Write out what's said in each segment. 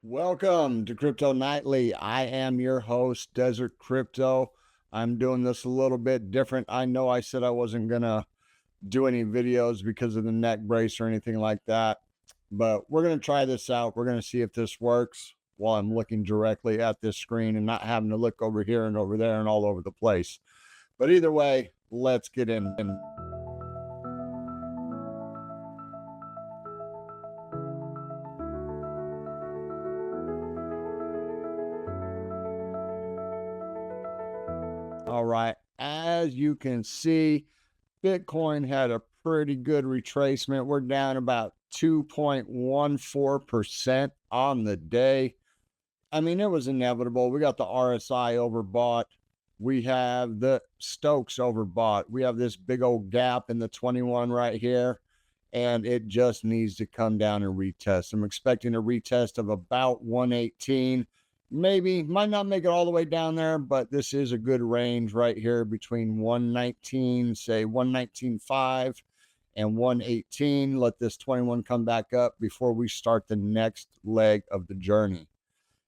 Welcome to Crypto Nightly. I am your host, Desert Crypto. I'm doing this a little bit different. I know I said I wasn't going to do any videos because of the neck brace or anything like that, but we're going to try this out. We're going to see if this works while I'm looking directly at this screen and not having to look over here and over there and all over the place. But either way, let's get in. All right, as you can see, Bitcoin had a pretty good retracement. We're down about 2.14% on the day. I mean, it was inevitable. We got the RSI overbought. We have the Stokes overbought. We have this big old gap in the 21 right here, and it just needs to come down and retest. I'm expecting a retest of about 118. Maybe might not make it all the way down there, but this is a good range right here between 119, say 119.5 and 118. Let this 21 come back up before we start the next leg of the journey.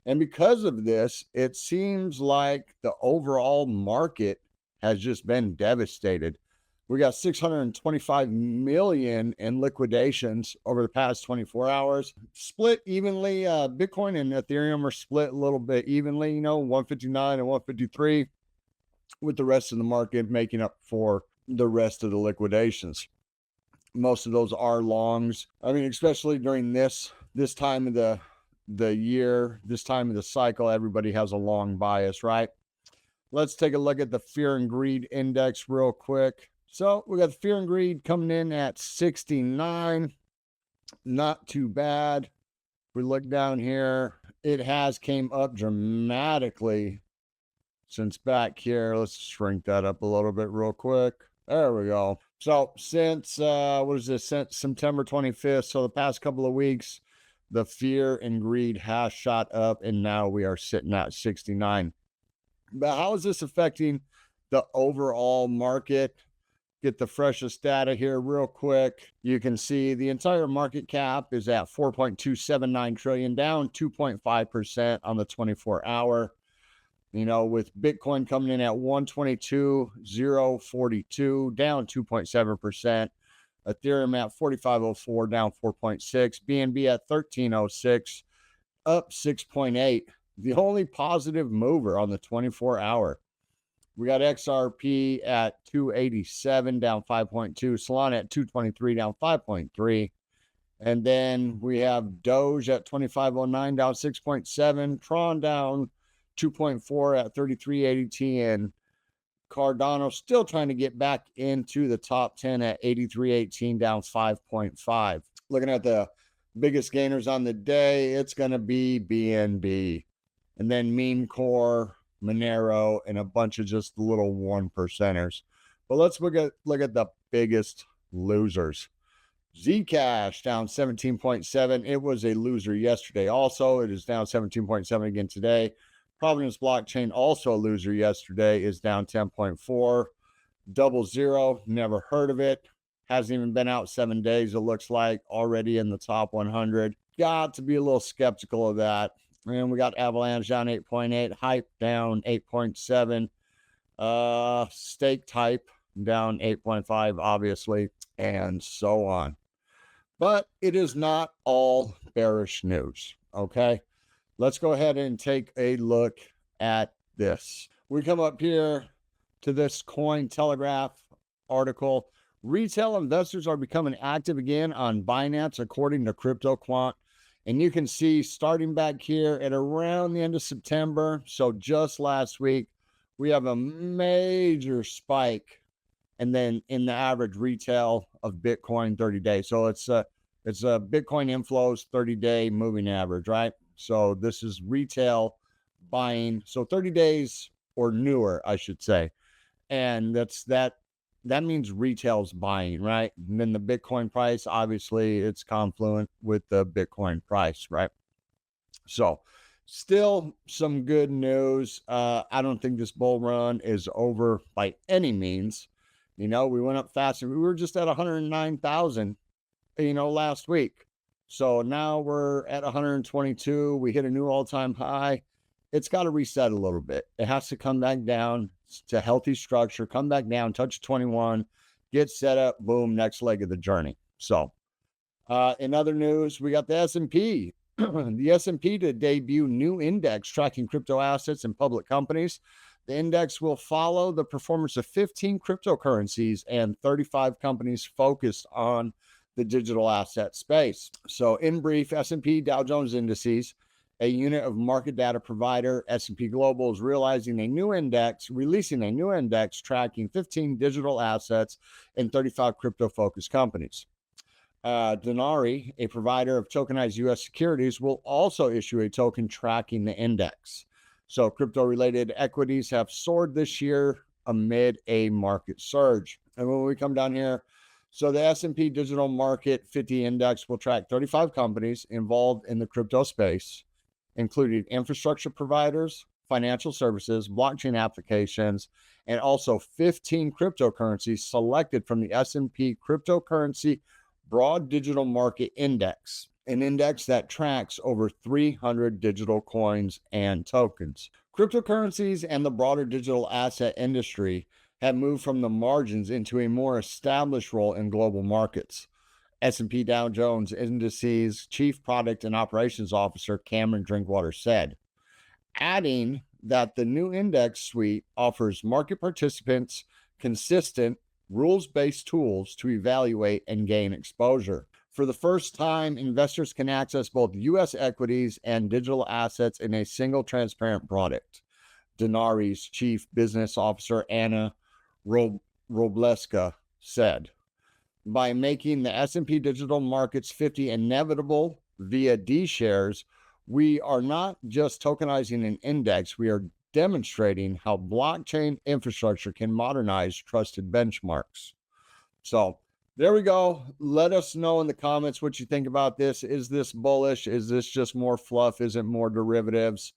And because of this, it seems like the overall market has just been devastated. We got 625 million in liquidations over the past 24 hours, split evenly. Bitcoin and Ethereum are split a little bit evenly, 159 and 153, with the rest of the market making up for the rest of the liquidations. Most of those are longs. I mean, especially during this time of the year, this time of the cycle, everybody has a long bias, right? Let's take a look at the fear and greed index real quick. So we got the fear and greed coming in at 69. Not too bad. If we look down here, it has came up dramatically since back here. Let's shrink that up a little bit real quick. There we go. So since, what is this, since September 25th, so the past couple of weeks, the fear and greed has shot up, and now we are sitting at 69. But how is this affecting the overall market? Get the freshest data here real quick. You can see the entire market cap is at 4.279 trillion, down 2.5% on the 24-hour. With Bitcoin coming in at 122,042, down 2.7%. Ethereum at 4504, down 4.6. BNB at 1306, up 6.8. The only positive mover on the 24-hour. We got XRP at 287, down 5.2. Solana at 223, down 5.3. And then we have Doge at 2509, down 6.7. Tron down 2.4 at 3380. And Cardano still trying to get back into the top 10 at 8318, down 5.5. Looking at the biggest gainers on the day, it's going to be BNB. And then Meme Core, Monero, and a bunch of just little 1%ers. But let's look at the biggest losers. Zcash down 17.7. It was a loser yesterday also. It is down 17.7 again today. Provenance Blockchain, also a loser yesterday, is down 10.4. Double Zero, never heard of it. Hasn't even been out 7 days, it looks like, already in the top 100. Got to be a little skeptical of that. And we got Avalanche down 8.8, Hype down 8.7, Stake Type down 8.5, obviously, and so on. But it is not all bearish news, okay? Let's go ahead and take a look at this. We come up here to this Cointelegraph article. Retail investors are becoming active again on Binance, according to CryptoQuant. And you can see starting back here at around the end of September, so just last week, we have a major spike, and then in the average retail of Bitcoin 30 days. So it's a Bitcoin inflows 30-day moving average, right? So this is retail buying, so 30 days or newer, I should say. And that means retail's buying, right? And then the Bitcoin price, obviously, it's confluent with the Bitcoin price, right? So still some good news. I don't think this bull run is over by any means. We went up fast, and we were just at 109,000, last week. So now we're at 122. We hit a new all-time high. It's got to reset a little bit. It has to come back down to healthy structure, come back down, touch 21, get set up, boom, next leg of the journey. So in other news, we got the S&P. The S&P to debut new index tracking crypto assets and public companies. The index will follow the performance of 15 cryptocurrencies and 35 companies focused on the digital asset space. So in brief, S&P Dow Jones Indices, a unit of market data provider, S&P Global, is releasing a new index tracking 15 digital assets and 35 crypto-focused companies. Denari, a provider of tokenized U.S. securities, will also issue a token tracking the index. So crypto-related equities have soared this year amid a market surge. And when we come down here, so the S&P Digital Market 50 Index will track 35 companies involved in the crypto space, including infrastructure providers, financial services, blockchain applications, and also 15 cryptocurrencies selected from the S&P Cryptocurrency Broad Digital Market Index, an index that tracks over 300 digital coins and tokens. Cryptocurrencies and the broader digital asset industry have moved from the margins into a more established role in global markets. S&P Dow Jones Indices Chief Product and Operations Officer Cameron Drinkwater said, adding that the new index suite offers market participants consistent, rules-based tools to evaluate and gain exposure. For the first time, investors can access both U.S. equities and digital assets in a single transparent product. Denari's Chief Business Officer, Anna Robleska, said, by making the S&P Digital Markets 50 inevitable via D shares, we are not just tokenizing an index, we are demonstrating how blockchain infrastructure can modernize trusted benchmarks. So there we go. Let us know in the comments what you think about this. Is this bullish? Is this just more fluff? Is it more derivatives?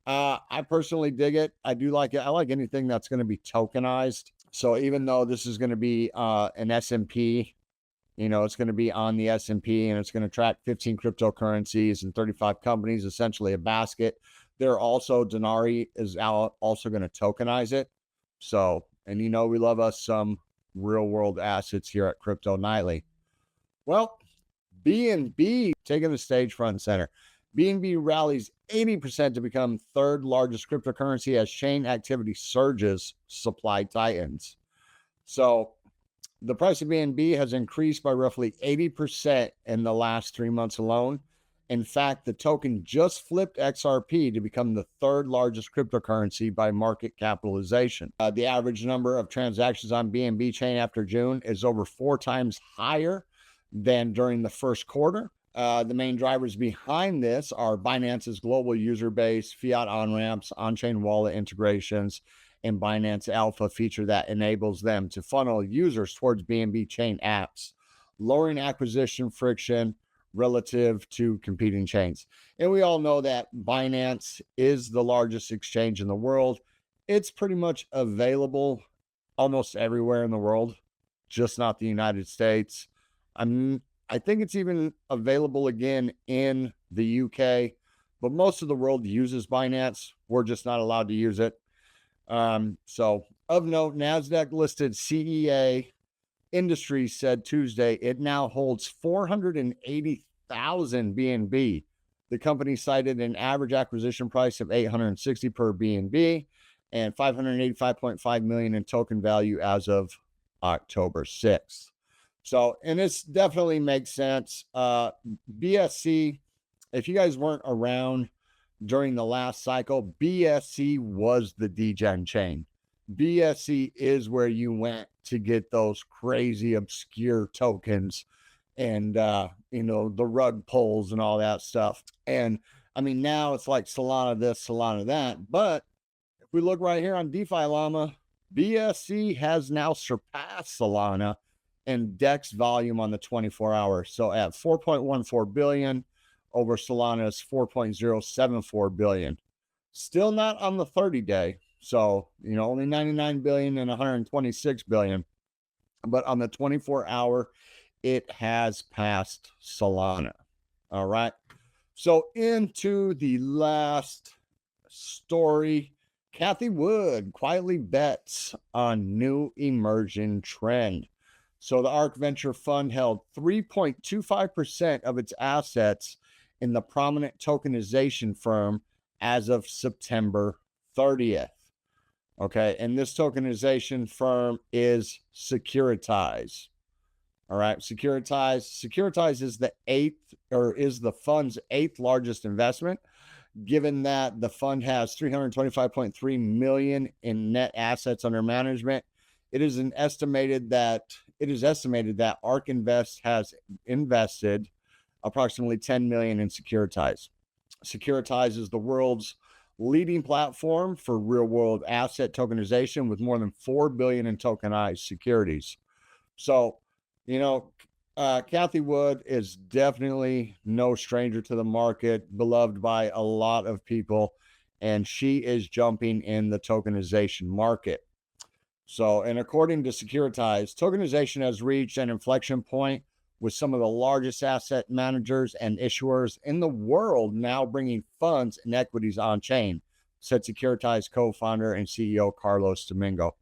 I personally dig it. I do like it. I like anything that's going to be tokenized. So even though this is going to be an S&P, it's going to be on the S&P and it's going to track 15 cryptocurrencies and 35 companies, essentially a basket. Denari is also going to tokenize it. So, and we love us some real world assets here at Crypto Nightly. Well, BNB taking the stage front and center. BNB rallies 80% to become third largest cryptocurrency as chain activity surges, supply tightens. So the price of BNB has increased by roughly 80% in the last 3 months alone. In fact, the token just flipped XRP to become the third largest cryptocurrency by market capitalization. The average number of transactions on BNB chain after June is over 4 times higher than during the first quarter. The main drivers behind this are Binance's global user base, fiat on-ramps, on-chain wallet integrations, and Binance Alpha feature that enables them to funnel users towards BNB chain apps, lowering acquisition friction relative to competing chains. And we all know that Binance is the largest exchange in the world. It's pretty much available almost everywhere in the world, just not the United States. I think it's even available again in the UK, but most of the world uses Binance. We're just not allowed to use it. So of note, NASDAQ listed CEA Industries said Tuesday it now holds 480,000 BNB. The company cited an average acquisition price of $860 per BNB and $585.5 million in token value as of October 6th. So, and this definitely makes sense. BSC, if you guys weren't around during the last cycle, BSC was the degen chain. BSC is where you went to get those crazy obscure tokens and the rug pulls and all that stuff. And I mean, now it's like Solana this, Solana that. But if we look right here on DeFi Llama, BSC has now surpassed Solana and DEX volume on the 24 hour. So at 4.14 billion over Solana's 4.074 billion. Still not on the 30-day. So, only 99 billion and 126 billion. But on the 24 hour, it has passed Solana. All right. So into the last story, Cathie Wood quietly bets on new emerging trend. So the ARK Venture Fund held 3.25% of its assets in the prominent tokenization firm as of September 30th. Okay. And this tokenization firm is Securitize. All right. Securitize is the fund's 8th largest investment, given that the fund has 325.3 million in net assets under management. It is estimated that ARK Invest has invested approximately 10 million in Securitize. Securitize is the world's leading platform for real-world asset tokenization with more than 4 billion in tokenized securities. So, Cathie Wood is definitely no stranger to the market, beloved by a lot of people, and she is jumping in the tokenization market. So, and according to Securitize, tokenization has reached an inflection point with some of the largest asset managers and issuers in the world now bringing funds and equities on chain, said Securitize co-founder and CEO Carlos Domingo.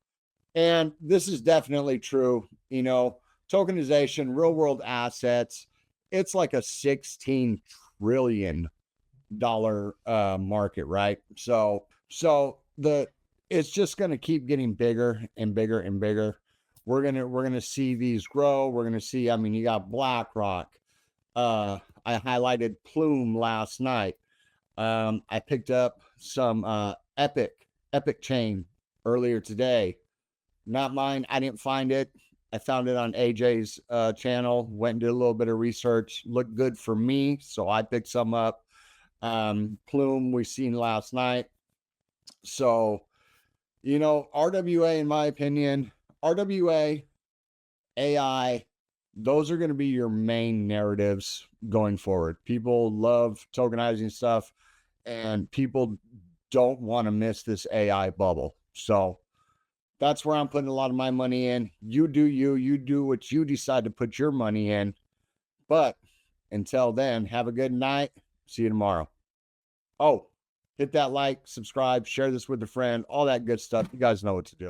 And this is definitely true. Tokenization, real world assets, it's like a $16 trillion market, right? So it's just going to keep getting bigger and bigger and bigger. We're going to see these grow. We're going to see, you got BlackRock. I highlighted Plume last night. I picked up some Epic chain earlier today. Not mine. I didn't find it. I found it on AJ's channel, went and did a little bit of research, looked good for me, so I picked some up. Plume we seen last night. So, RWA, in my opinion, RWA, AI, those are going to be your main narratives going forward. People love tokenizing stuff, and people don't want to miss this AI bubble. So that's where I'm putting a lot of my money in. You do you do what you decide to put your money in. But until then, have a good night. See you tomorrow. Oh, hit that like, subscribe, share this with a friend, all that good stuff. You guys know what to do.